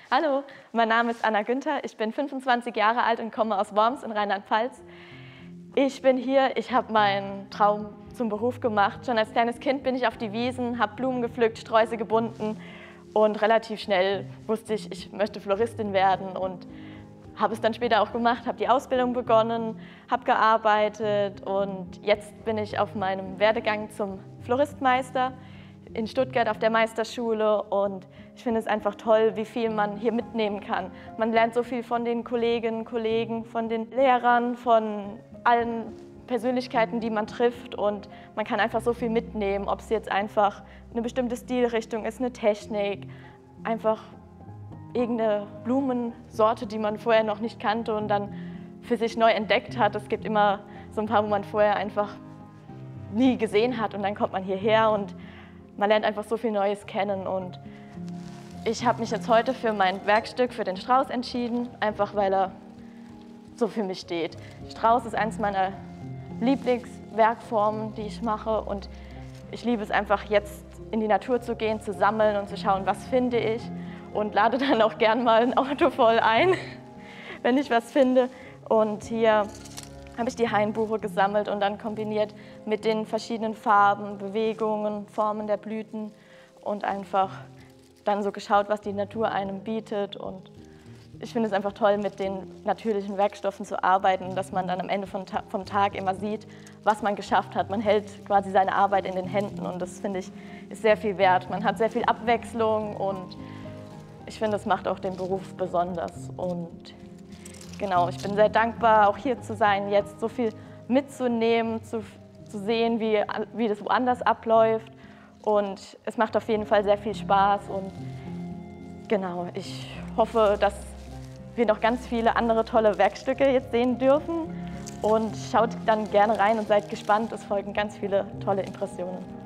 Hallo, mein Name ist Anna Günther, ich bin 25 Jahre alt und komme aus Worms in Rheinland-Pfalz. Ich bin hier, ich habe meinen Traum zum Beruf gemacht. Schon als kleines Kind bin ich auf die Wiesen, habe Blumen gepflückt, Sträuße gebunden und relativ schnell wusste ich, ich möchte Floristin werden und habe es dann später auch gemacht, habe die Ausbildung begonnen, habe gearbeitet und jetzt bin ich auf meinem Werdegang zum Floristmeister in Stuttgart auf der Meisterschule und ich finde es einfach toll, wie viel man hier mitnehmen kann. Man lernt so viel von den Kolleginnen, Kollegen, von den Lehrern, von allen Persönlichkeiten, die man trifft und man kann einfach so viel mitnehmen, ob es jetzt einfach eine bestimmte Stilrichtung ist, eine Technik, einfach irgendeine Blumensorte, die man vorher noch nicht kannte und dann für sich neu entdeckt hat. Es gibt immer so ein paar, wo man vorher einfach nie gesehen hat und dann kommt man hierher und man lernt einfach so viel Neues kennen und ich habe mich jetzt heute für mein Werkstück, für den Strauß entschieden, einfach weil er so für mich steht. Strauß ist eines meiner Lieblingswerkformen, die ich mache und ich liebe es einfach jetzt in die Natur zu gehen, zu sammeln und zu schauen, was finde ich und lade dann auch gern mal ein Auto voll ein, wenn ich was finde. Und hier habe ich die Hainbuche gesammelt und dann kombiniert mit den verschiedenen Farben, Bewegungen, Formen der Blüten und einfach dann so geschaut, was die Natur einem bietet. Und ich finde es einfach toll, mit den natürlichen Werkstoffen zu arbeiten, dass man dann am Ende vom Tag immer sieht, was man geschafft hat. Man hält quasi seine Arbeit in den Händen und das finde ich ist sehr viel wert. Man hat sehr viel Abwechslung und ich finde, das macht auch den Beruf besonders. Und genau, ich bin sehr dankbar, auch hier zu sein, jetzt so viel mitzunehmen, zu sehen, wie das woanders abläuft. Und es macht auf jeden Fall sehr viel Spaß. Und genau, ich hoffe, dass wir noch ganz viele andere tolle Werkstücke jetzt sehen dürfen. Und schaut dann gerne rein und seid gespannt, es folgen ganz viele tolle Impressionen.